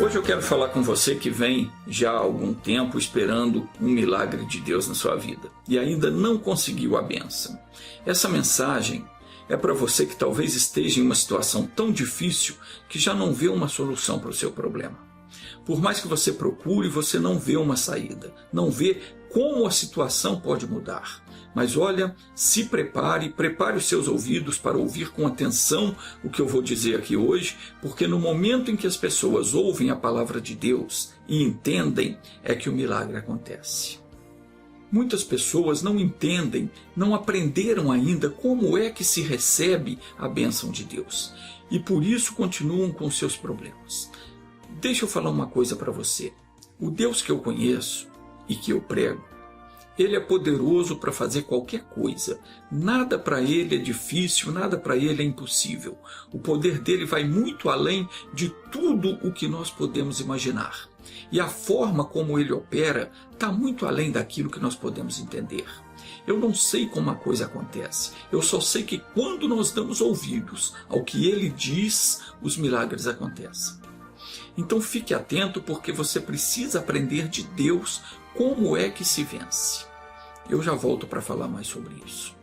Hoje eu quero falar com você que vem já há algum tempo esperando um milagre de Deus na sua vida e ainda não conseguiu a bênção. Essa mensagem é para você que talvez esteja em uma situação tão difícil que já não vê uma solução para o seu problema. Por mais que você procure, você não vê uma saída, não vê como a situação pode mudar. Mas olha, se prepare os seus ouvidos para ouvir com atenção o que eu vou dizer aqui hoje, porque no momento em que as pessoas ouvem a palavra de Deus e entendem, é que o milagre acontece. Muitas pessoas não entendem, não aprenderam ainda como é que se recebe a bênção de Deus e por isso continuam com seus problemas. Deixa eu falar uma coisa para você. O Deus que eu conheço e que eu prego, Ele é poderoso para fazer qualquer coisa. Nada para Ele é difícil, nada para Ele é impossível. O poder dele vai muito além de tudo o que nós podemos imaginar. E a forma como Ele opera está muito além daquilo que nós podemos entender. Eu não sei como a coisa acontece. Eu só sei que quando nós damos ouvidos ao que Ele diz, os milagres acontecem. Então fique atento, porque você precisa aprender de Deus como é que se vence. Eu já volto para falar mais sobre isso.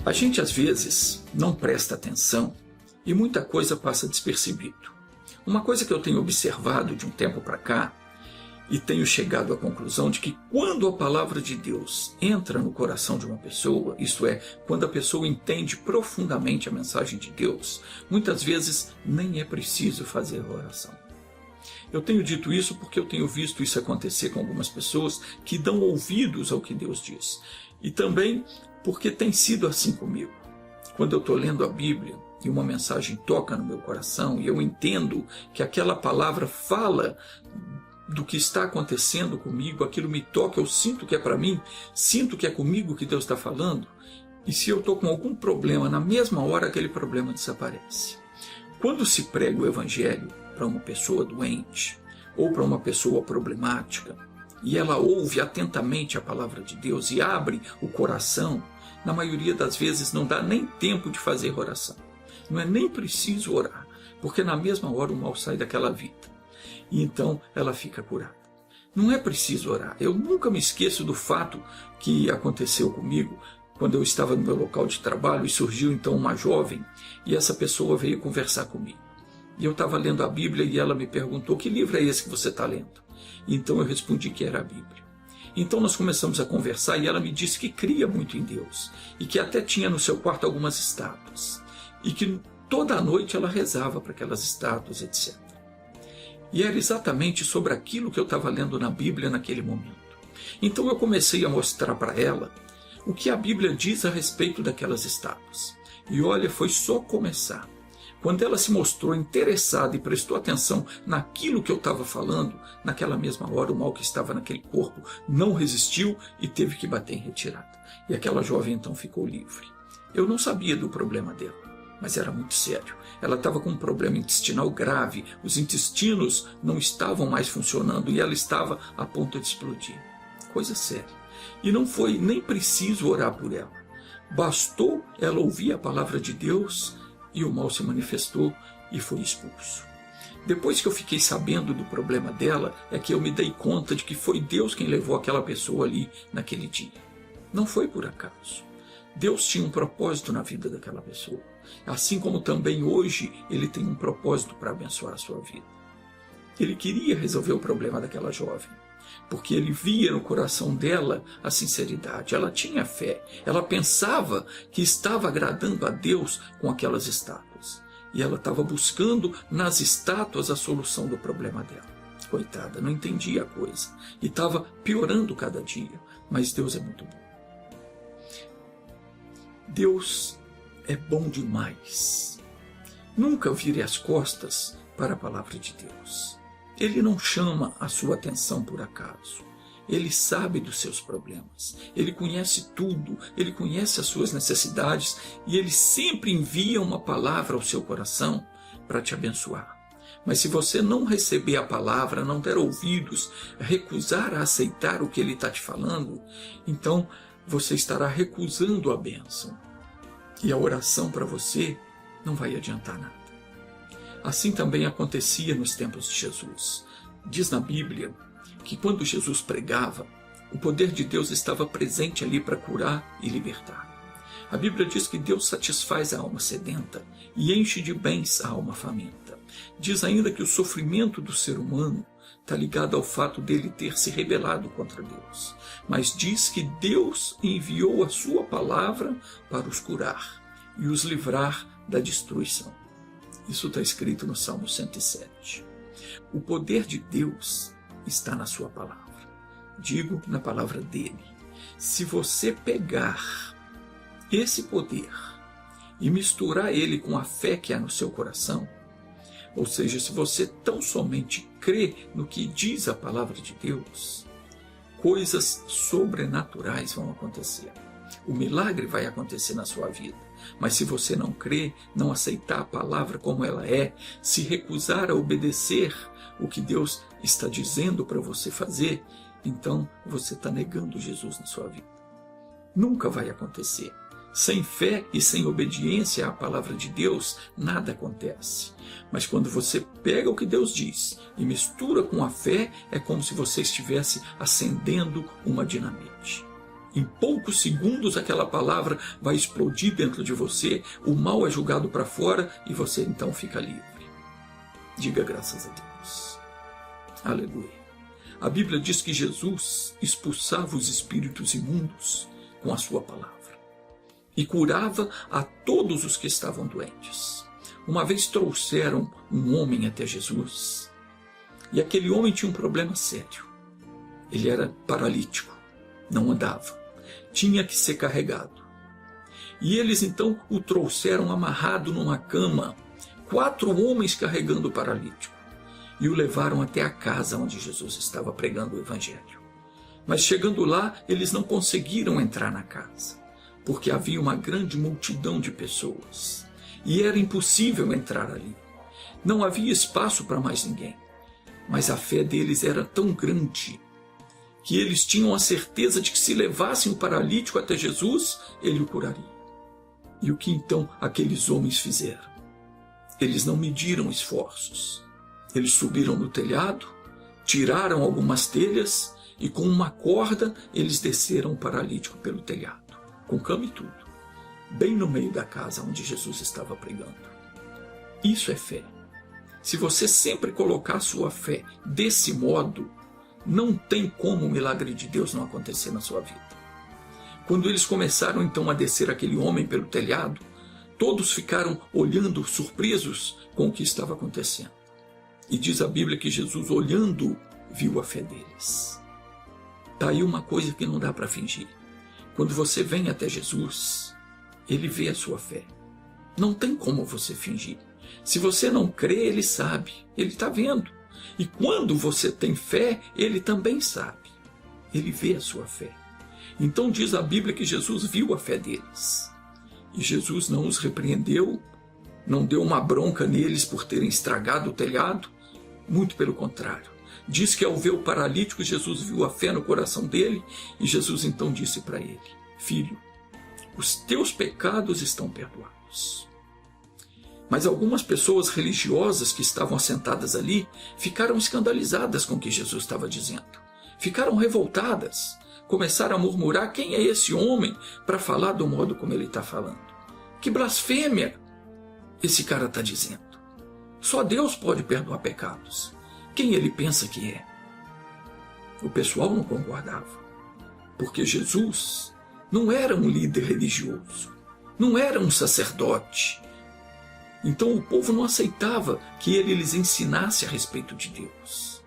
A gente às vezes não presta atenção e muita coisa passa despercebido. Uma coisa que eu tenho observado de um tempo para cá e tenho chegado à conclusão de que quando a palavra de Deus entra no coração de uma pessoa, isto é, quando a pessoa entende profundamente a mensagem de Deus, muitas vezes nem é preciso fazer oração. Eu tenho dito isso porque eu tenho visto isso acontecer com algumas pessoas que dão ouvidos ao que Deus diz. E também porque tem sido assim comigo. Quando eu estou lendo a Bíblia e uma mensagem toca no meu coração e eu entendo que aquela palavra fala do que está acontecendo comigo, aquilo me toca, eu sinto que é para mim, sinto que é comigo que Deus está falando, e se eu estou com algum problema, na mesma hora aquele problema desaparece. Quando se prega o Evangelho para uma pessoa doente ou para uma pessoa problemática, e ela ouve atentamente a palavra de Deus e abre o coração, na maioria das vezes não dá nem tempo de fazer oração. Não é nem preciso orar, porque na mesma hora o mal sai daquela vida. E então ela fica curada. Não é preciso orar. Eu nunca me esqueço do fato que aconteceu comigo quando eu estava no meu local de trabalho e surgiu então uma jovem e essa pessoa veio conversar comigo. E eu estava lendo a Bíblia e ela me perguntou: que livro é esse que você está lendo? E então eu respondi que era a Bíblia. Então nós começamos a conversar e ela me disse que cria muito em Deus e que até tinha no seu quarto algumas estátuas e que toda noite ela rezava para aquelas estátuas, etc. E era exatamente sobre aquilo que eu estava lendo na Bíblia naquele momento. Então eu comecei a mostrar para ela o que a Bíblia diz a respeito daquelas estátuas. E olha, foi só começar. Quando ela se mostrou interessada e prestou atenção naquilo que eu estava falando, naquela mesma hora o mal que estava naquele corpo não resistiu e teve que bater em retirada. E aquela jovem então ficou livre. Eu não sabia do problema dela, mas era muito sério. Ela estava com um problema intestinal grave, os intestinos não estavam mais funcionando e ela estava a ponto de explodir. Coisa séria. E não foi nem preciso orar por ela. Bastou ela ouvir a palavra de Deus e o mal se manifestou e foi expulso. Depois que eu fiquei sabendo do problema dela, é que eu me dei conta de que foi Deus quem levou aquela pessoa ali naquele dia. Não foi por acaso. Deus tinha um propósito na vida daquela pessoa. Assim como também hoje Ele tem um propósito para abençoar a sua vida. Ele queria resolver o problema daquela jovem, porque Ele via no coração dela a sinceridade. Ela tinha fé, ela pensava que estava agradando a Deus com aquelas estátuas. E ela estava buscando nas estátuas a solução do problema dela. Coitada, não entendia a coisa. E estava piorando cada dia. Mas Deus é muito bom. Deus é bom demais. Nunca vire as costas para a palavra de Deus. Ele não chama a sua atenção por acaso. Ele sabe dos seus problemas. Ele conhece tudo. Ele conhece as suas necessidades. E Ele sempre envia uma palavra ao seu coração para te abençoar. Mas se você não receber a palavra, não der ouvidos, recusar a aceitar o que ele está te falando, então você estará recusando a bênção. E a oração para você não vai adiantar nada. Assim também acontecia nos tempos de Jesus. Diz na Bíblia que quando Jesus pregava, o poder de Deus estava presente ali para curar e libertar. A Bíblia diz que Deus satisfaz a alma sedenta e enche de bens a alma faminta. Diz ainda que o sofrimento do ser humano está ligado ao fato dele ter se rebelado contra Deus. Mas diz que Deus enviou a sua palavra para os curar e os livrar da destruição. Isso está escrito no Salmo 107. O poder de Deus está na sua palavra. Digo, na palavra dele. Se você pegar esse poder e misturar ele com a fé que há no seu coração, ou seja, se você tão somente crê no que diz a palavra de Deus, coisas sobrenaturais vão acontecer. O milagre vai acontecer na sua vida. Mas se você não crê, não aceitar a palavra como ela é, se recusar a obedecer o que Deus está dizendo para você fazer, então você está negando Jesus na sua vida. Nunca vai acontecer. Sem fé e sem obediência à palavra de Deus, nada acontece. Mas quando você pega o que Deus diz e mistura com a fé, é como se você estivesse acendendo uma dinamite. Em poucos segundos aquela palavra vai explodir dentro de você, o mal é jogado para fora e você então fica livre. Diga graças a Deus. Aleluia. A Bíblia diz que Jesus expulsava os espíritos imundos com a sua palavra e curava a todos os que estavam doentes. Uma vez trouxeram um homem até Jesus e aquele homem tinha um problema sério. Ele era paralítico, não andava, tinha que ser carregado. E eles então o trouxeram amarrado numa cama, 4 homens carregando o paralítico, e o levaram até a casa onde Jesus estava pregando o Evangelho. Mas chegando lá, eles não conseguiram entrar na casa, porque havia uma grande multidão de pessoas, e era impossível entrar ali. Não havia espaço para mais ninguém, mas a fé deles era tão grande, que eles tinham a certeza de que se levassem o paralítico até Jesus, ele o curaria. E o que então aqueles homens fizeram? Eles não mediram esforços. Eles subiram no telhado, tiraram algumas telhas e com uma corda eles desceram o paralítico pelo telhado, com cama e tudo, bem no meio da casa onde Jesus estava pregando. Isso é fé. Se você sempre colocar sua fé desse modo, não tem como o milagre de Deus não acontecer na sua vida. Quando eles começaram então a descer aquele homem pelo telhado, todos ficaram olhando surpresos com o que estava acontecendo. E diz a Bíblia que Jesus, olhando, viu a fé deles. Está aí uma coisa que não dá para fingir. Quando você vem até Jesus, ele vê a sua fé. Não tem como você fingir. Se você não crê, ele sabe, ele está vendo. E quando você tem fé, ele também sabe. Ele vê a sua fé. Então diz a Bíblia que Jesus viu a fé deles. E Jesus não os repreendeu, não deu uma bronca neles por terem estragado o telhado. Muito pelo contrário. Diz que ao ver o paralítico, Jesus viu a fé no coração dele. E Jesus então disse para ele: filho, os teus pecados estão perdoados. Mas algumas pessoas religiosas que estavam assentadas ali ficaram escandalizadas com o que Jesus estava dizendo. Ficaram revoltadas. Começaram a murmurar: quem é esse homem para falar do modo como ele está falando? Que blasfêmia esse cara está dizendo. Só Deus pode perdoar pecados. Quem ele pensa que é? O pessoal não concordava, porque Jesus não era um líder religioso, não era um sacerdote. Então o povo não aceitava que ele lhes ensinasse a respeito de Deus.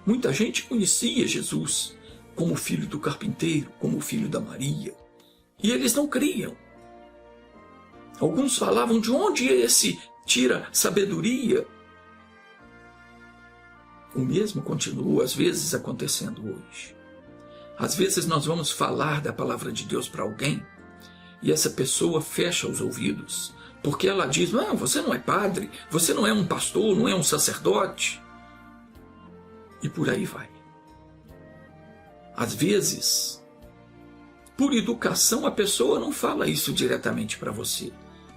Muita gente conhecia Jesus como filho do carpinteiro, como filho da Maria, e eles não criam. Alguns falavam: de onde esse tira sabedoria? O mesmo continua às vezes acontecendo hoje. Às vezes nós vamos falar da palavra de Deus para alguém e essa pessoa fecha os ouvidos porque ela diz: não, você não é padre, você não é um pastor, não é um sacerdote. E por aí vai. Às vezes, por educação, a pessoa não fala isso diretamente para você,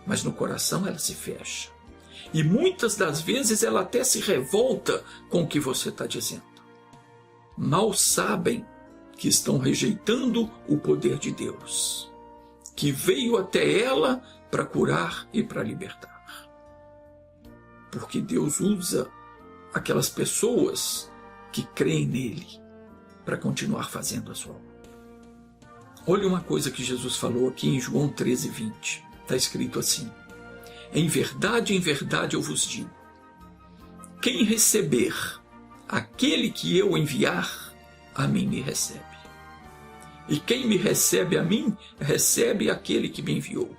mas no coração ela se fecha. E muitas das vezes ela até se revolta com o que você está dizendo. Mal sabem que estão rejeitando o poder de Deus, que veio até ela para curar e para libertar. Porque Deus usa aquelas pessoas que creem nele para continuar fazendo a sua obra. Olha uma coisa que Jesus falou aqui em João 13:20. Está escrito assim: em verdade eu vos digo, quem receber aquele que eu enviar, a mim me recebe. E quem me recebe a mim, recebe aquele que me enviou.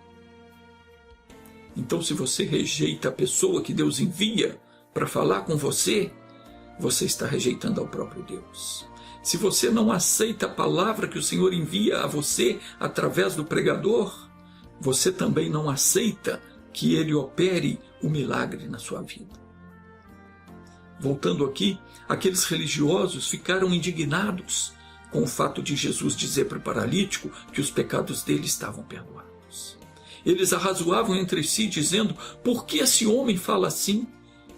Então, se você rejeita a pessoa que Deus envia para falar com você, você está rejeitando ao próprio Deus. Se você não aceita a palavra que o Senhor envia a você através do pregador, você também não aceita que ele opere o milagre na sua vida. Voltando aqui, aqueles religiosos ficaram indignados com o fato de Jesus dizer para o paralítico que os pecados dele estavam perdoados. Eles arrazoavam entre si, dizendo: por que esse homem fala assim?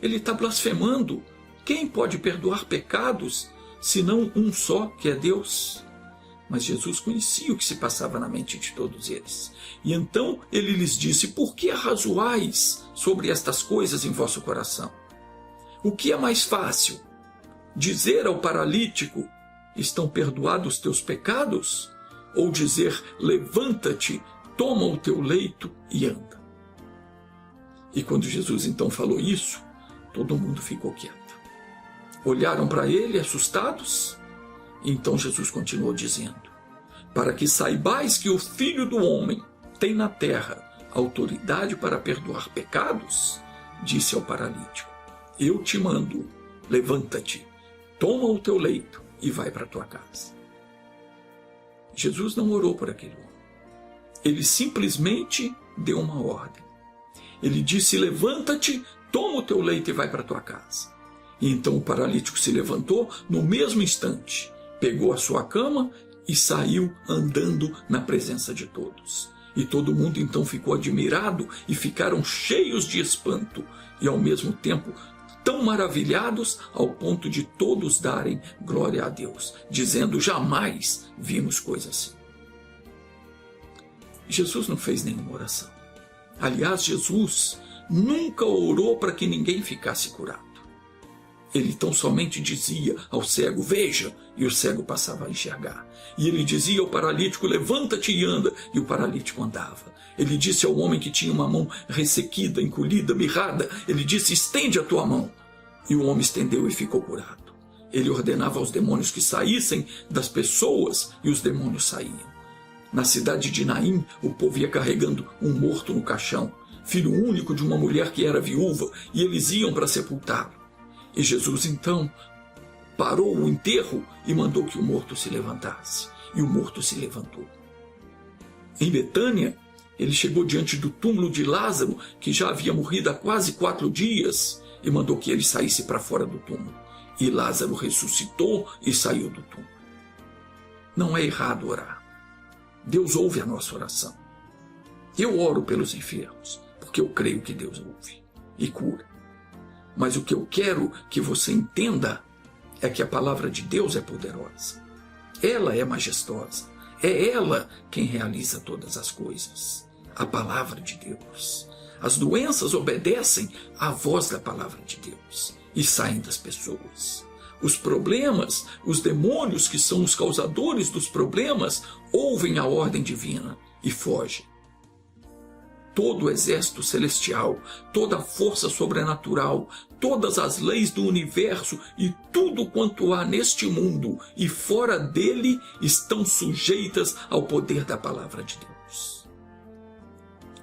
Ele está blasfemando. Quem pode perdoar pecados, senão um só, que é Deus? Mas Jesus conhecia o que se passava na mente de todos eles. E então ele lhes disse: por que arrazoais sobre estas coisas em vosso coração? O que é mais fácil? Dizer ao paralítico: estão perdoados os teus pecados? Ou dizer: levanta-te, toma o teu leito e anda? E quando Jesus então falou isso, todo mundo ficou quieto. Olharam para ele assustados. Então Jesus continuou dizendo: para que saibais que o Filho do Homem tem na terra autoridade para perdoar pecados, disse ao paralítico: eu te mando, levanta-te, toma o teu leito e vai para a tua casa. Jesus não orou por aquele homem. Ele simplesmente deu uma ordem. Ele disse: levanta-te, toma o teu leito e vai para a tua casa. E então o paralítico se levantou no mesmo instante, pegou a sua cama e saiu andando na presença de todos. E todo mundo então ficou admirado e ficaram cheios de espanto e ao mesmo tempo tão maravilhados ao ponto de todos darem glória a Deus, dizendo: jamais vimos coisa assim. Jesus não fez nenhuma oração. Aliás, Jesus nunca orou para que ninguém ficasse curado. Ele tão somente dizia ao cego: veja, e o cego passava a enxergar. E ele dizia ao paralítico: levanta-te e anda, e o paralítico andava. Ele disse ao homem que tinha uma mão ressequida, encolhida, mirrada, ele disse: estende a tua mão. E o homem estendeu e ficou curado. Ele ordenava aos demônios que saíssem das pessoas, e os demônios saíam. Na cidade de Naim, o povo ia carregando um morto no caixão, filho único de uma mulher que era viúva, e eles iam para sepultá-lo. E Jesus então parou o enterro e mandou que o morto se levantasse. E o morto se levantou. Em Betânia, ele chegou diante do túmulo de Lázaro, que já havia morrido há quase 4 dias, e mandou que ele saísse para fora do túmulo. E Lázaro ressuscitou e saiu do túmulo. Não é errado orar. Deus ouve a nossa oração. Eu oro pelos enfermos, porque eu creio que Deus ouve e cura. Mas o que eu quero que você entenda é que a palavra de Deus é poderosa. Ela é majestosa. É ela quem realiza todas as coisas. A palavra de Deus. As doenças obedecem à voz da palavra de Deus e saem das pessoas. Os problemas, os demônios que são os causadores dos problemas, ouvem a ordem divina e fogem. Todo o exército celestial, toda a força sobrenatural, todas as leis do universo e tudo quanto há neste mundo e fora dele estão sujeitas ao poder da palavra de Deus.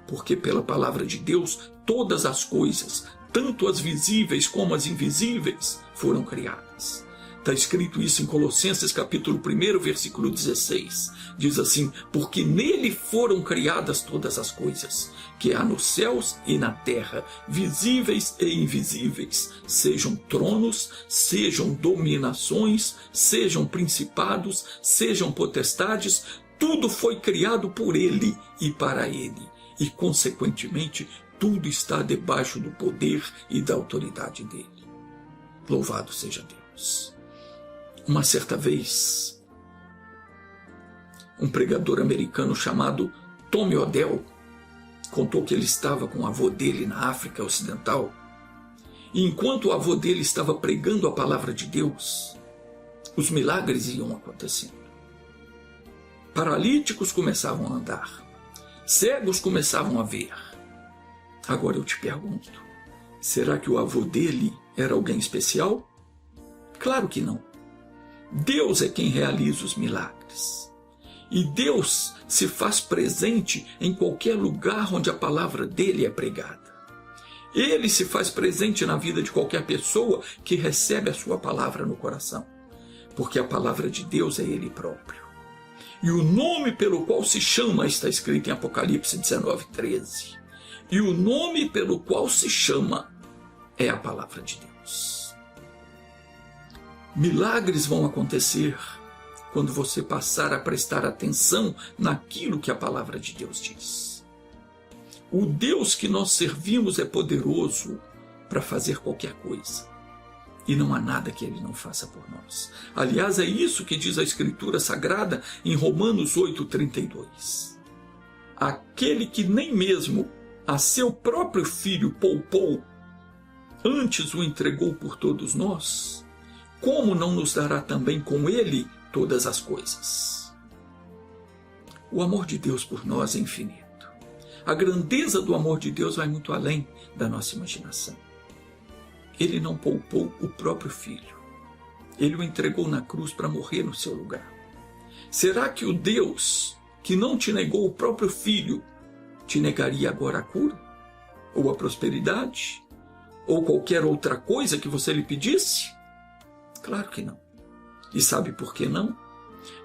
Porque pela palavra de Deus todas as coisas, tanto as visíveis como as invisíveis, foram criadas. Está escrito isso em Colossenses capítulo 1, versículo 16. Diz assim: porque nele foram criadas todas as coisas, que há nos céus e na terra, visíveis e invisíveis, sejam tronos, sejam dominações, sejam principados, sejam potestades, tudo foi criado por ele e para ele, e consequentemente tudo está debaixo do poder e da autoridade dele. Louvado seja Deus. Uma certa vez, um pregador americano chamado Tommy Odell contou que ele estava com o avô dele na África Ocidental, e enquanto o avô dele estava pregando a palavra de Deus, os milagres iam acontecendo. Paralíticos começavam a andar, cegos começavam a ver. Agora eu te pergunto, será que o avô dele era alguém especial? Claro que não. Deus é quem realiza os milagres. E Deus se faz presente em qualquer lugar onde a palavra dele é pregada. Ele se faz presente na vida de qualquer pessoa que recebe a sua palavra no coração, porque a palavra de Deus é ele próprio. E o nome pelo qual se chama está escrito em Apocalipse 19:13. E o nome pelo qual se chama é a palavra de Deus. Milagres vão acontecer quando você passar a prestar atenção naquilo que a palavra de Deus diz. O Deus que nós servimos é poderoso para fazer qualquer coisa. E não há nada que ele não faça por nós. Aliás, é isso que diz a Escritura Sagrada em Romanos 8:32. Aquele que nem mesmo a seu próprio Filho poupou, antes o entregou por todos nós, como não nos dará também com ele todas as coisas? O amor de Deus por nós é infinito. A grandeza do amor de Deus vai muito além da nossa imaginação. Ele não poupou o próprio Filho. Ele o entregou na cruz para morrer no seu lugar. Será que o Deus que não te negou o próprio Filho te negaria agora a cura? Ou a prosperidade? Ou qualquer outra coisa que você lhe pedisse? Claro que não. E sabe por que não?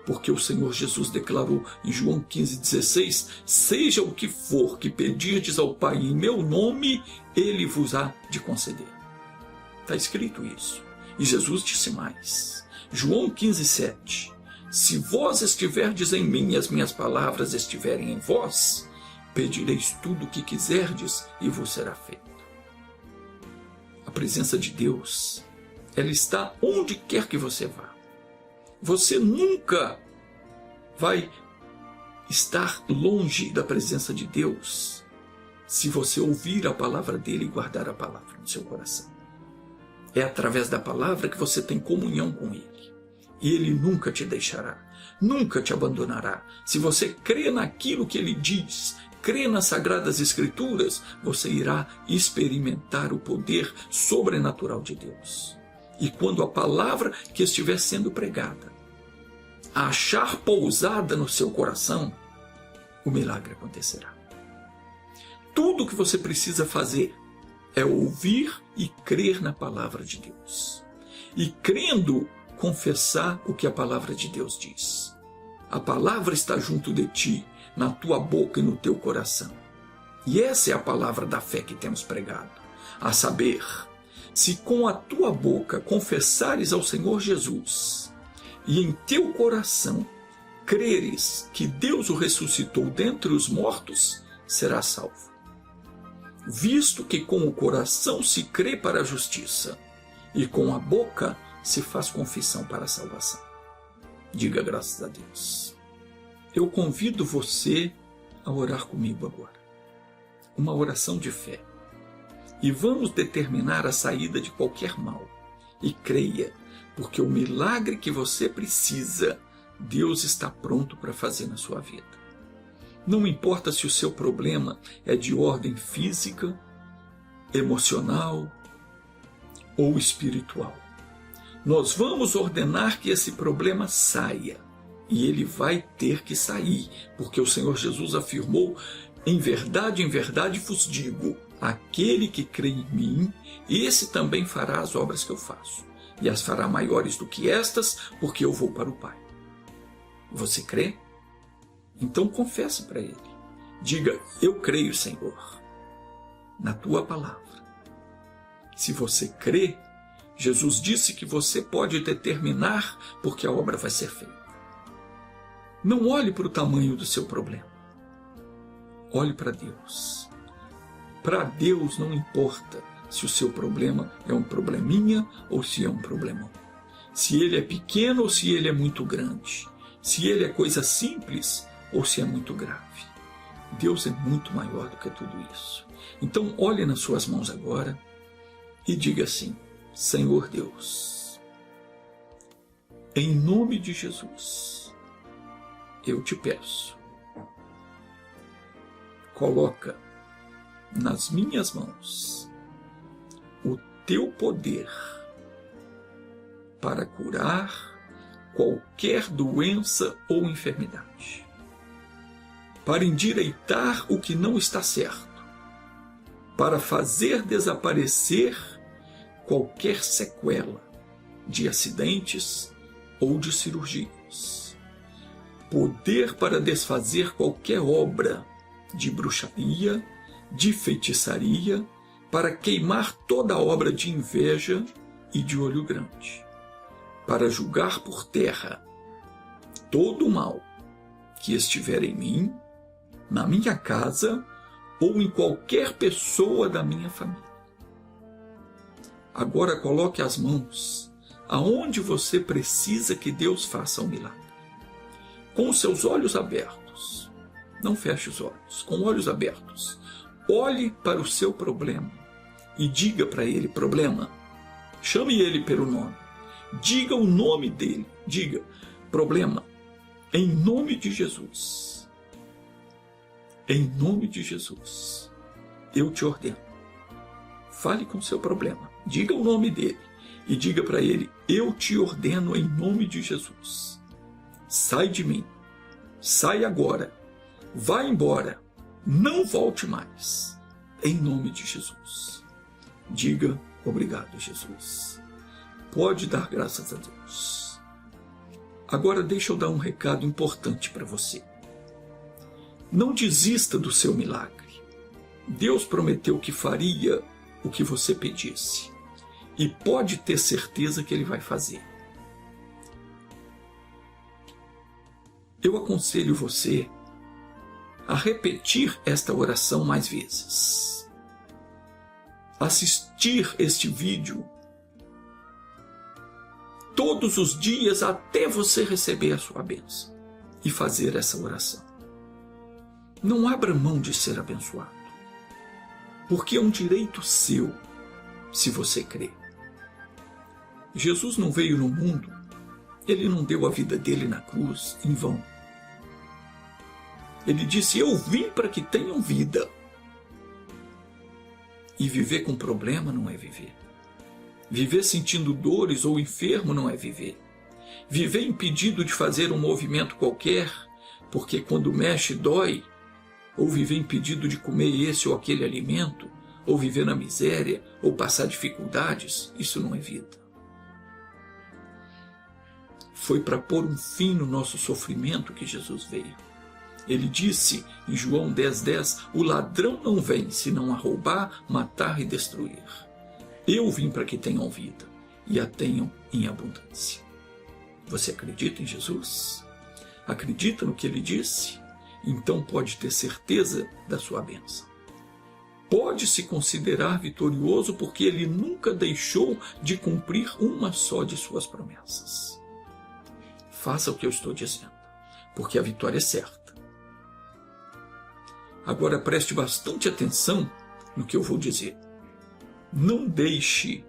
Porque o Senhor Jesus declarou em João 15:16: seja o que for que pedirdes ao Pai em meu nome, ele vos há de conceder. Está escrito isso. E Jesus disse mais. João 15:7: se vós estiverdes em mim e as minhas palavras estiverem em vós, pedireis tudo o que quiserdes e vos será feito. A presença de Deus, ela está onde quer que você vá. Você nunca vai estar longe da presença de Deus se você ouvir a palavra dele e guardar a palavra no seu coração. É através da palavra que você tem comunhão com ele. E ele nunca te deixará, nunca te abandonará. Se você crê naquilo que ele diz, crê nas Sagradas Escrituras, você irá experimentar o poder sobrenatural de Deus. E quando a palavra que estiver sendo pregada achar pousada no seu coração, o milagre acontecerá. Tudo o que você precisa fazer é ouvir e crer na palavra de Deus. E crendo, confessar o que a palavra de Deus diz. A palavra está junto de ti, na tua boca e no teu coração. E essa é a palavra da fé que temos pregado. A saber, se com a tua boca confessares ao Senhor Jesus e em teu coração creres que Deus o ressuscitou dentre os mortos, serás salvo. Visto que com o coração se crê para a justiça e com a boca se faz confissão para a salvação. Diga graças a Deus. Eu convido você a orar comigo agora. Uma oração de fé. E vamos determinar a saída de qualquer mal. E creia, porque o milagre que você precisa, Deus está pronto para fazer na sua vida. Não importa se o seu problema é de ordem física, emocional ou espiritual. Nós vamos ordenar que esse problema saia. E ele vai ter que sair, porque o Senhor Jesus afirmou: em verdade vos digo, aquele que crê em mim, esse também fará as obras que eu faço. e as fará maiores do que estas, porque eu vou para o Pai. Você crê? Então confesse para Ele. Diga: eu creio, Senhor, na Tua palavra. Se você crê, Jesus disse que você pode determinar porque a obra vai ser feita. Não olhe para o tamanho do seu problema. Olhe para Deus. Para Deus não importa se o seu problema é um probleminha ou se é um problemão. Se ele é pequeno ou se ele é muito grande. Se ele é coisa simples ou se é muito grave. Deus é muito maior do que tudo isso. Então olhe nas suas mãos agora e diga assim: Senhor Deus, em nome de Jesus, eu te peço, coloca nas minhas mãos o teu poder para curar qualquer doença ou enfermidade, para endireitar o que não está certo, para fazer desaparecer qualquer sequela de acidentes ou de cirurgias, poder para desfazer qualquer obra de bruxaria, de feitiçaria, para queimar toda obra de inveja e de olho grande, para julgar por terra todo o mal que estiver em mim, na minha casa ou em qualquer pessoa da minha família. Agora coloque as mãos aonde você precisa que Deus faça um milagre. Com os seus olhos abertos, não feche os olhos, com olhos abertos, olhe para o seu problema e diga para ele: problema, chame ele pelo nome, diga o nome dele, diga: problema, em nome de Jesus, em nome de Jesus, eu te ordeno. Fale com o seu problema, diga o nome dele e diga para ele: eu te ordeno em nome de Jesus. Sai de mim, sai agora, vá embora, não volte mais, em nome de Jesus. Diga: obrigado, Jesus. Pode dar graças a Deus. Agora deixa eu dar um recado importante para você. Não desista do seu milagre. Deus prometeu que faria o que você pedisse. E pode ter certeza que Ele vai fazer. Eu aconselho você a repetir esta oração mais vezes. Assistir este vídeo todos os dias até você receber a sua bênção e fazer essa oração. Não abra mão de ser abençoado, porque é um direito seu, se você crer. Jesus não veio no mundo, Ele não deu a vida dele na cruz em vão. Ele disse: eu vim para que tenham vida. E viver com problema não é viver. Viver sentindo dores ou enfermo não é viver. Viver impedido de fazer um movimento qualquer, porque quando mexe dói, ou viver impedido de comer esse ou aquele alimento, ou viver na miséria, ou passar dificuldades, isso não é vida. Foi para pôr um fim no nosso sofrimento que Jesus veio. Ele disse em João 10:10, o ladrão não vem senão a roubar, matar e destruir. Eu vim para que tenham vida e a tenham em abundância. Você acredita em Jesus? Acredita no que Ele disse? Então pode ter certeza da sua bênção. Pode se considerar vitorioso porque Ele nunca deixou de cumprir uma só de suas promessas. Faça o que eu estou dizendo, porque a vitória é certa. Agora preste bastante atenção no que eu vou dizer. Não deixe,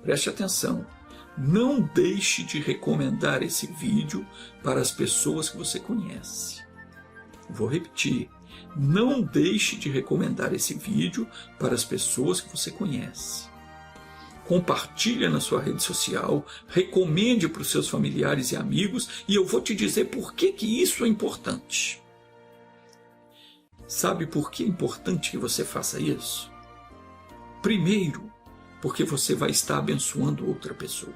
preste atenção, não deixe de recomendar esse vídeo para as pessoas que você conhece. Vou repetir, não deixe de recomendar esse vídeo para as pessoas que você conhece. Compartilhe na sua rede social, recomende para os seus familiares e amigos, e eu vou te dizer por que isso é importante. Sabe por que é importante que você faça isso? Primeiro, porque você vai estar abençoando outra pessoa.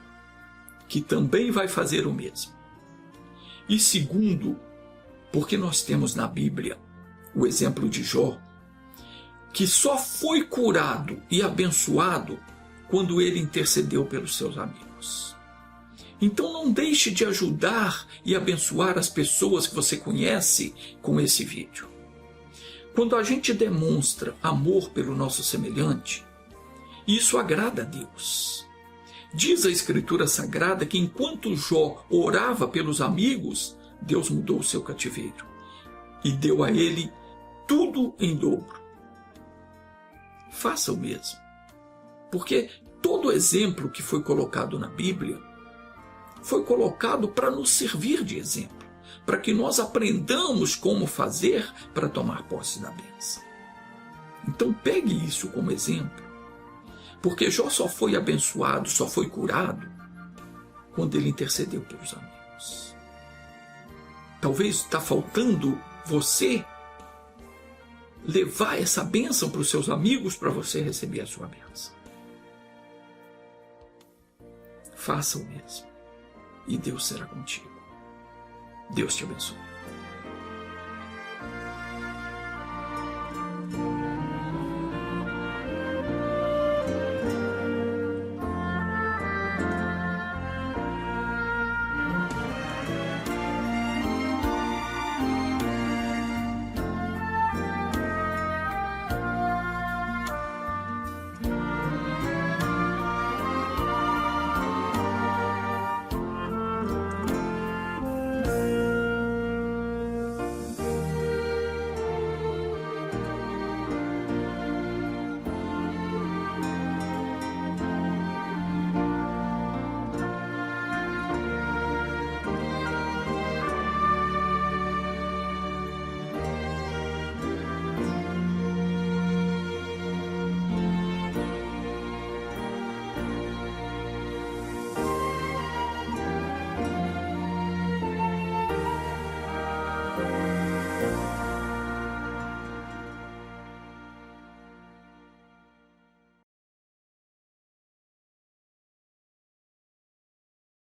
que também vai fazer o mesmo. E segundo, porque nós temos na Bíblia o exemplo de Jó, que só foi curado e abençoado quando ele intercedeu pelos seus amigos. Então não deixe de ajudar e abençoar as pessoas que você conhece com esse vídeo. Quando a gente demonstra amor pelo nosso semelhante, isso agrada a Deus. Diz a Escritura Sagrada que enquanto Jó orava pelos amigos, Deus mudou o seu cativeiro e deu a ele tudo em dobro. Faça o mesmo, porque todo exemplo que foi colocado na Bíblia foi colocado para nos servir de exemplo, para que nós aprendamos como fazer para tomar posse da bênção. Então pegue isso como exemplo, porque Jó só foi abençoado, só foi curado quando ele intercedeu pelos amigos. Talvez está faltando você levar essa bênção para os seus amigos para você receber a sua bênção. Faça o mesmo e Deus será contigo. Deus te abençoe.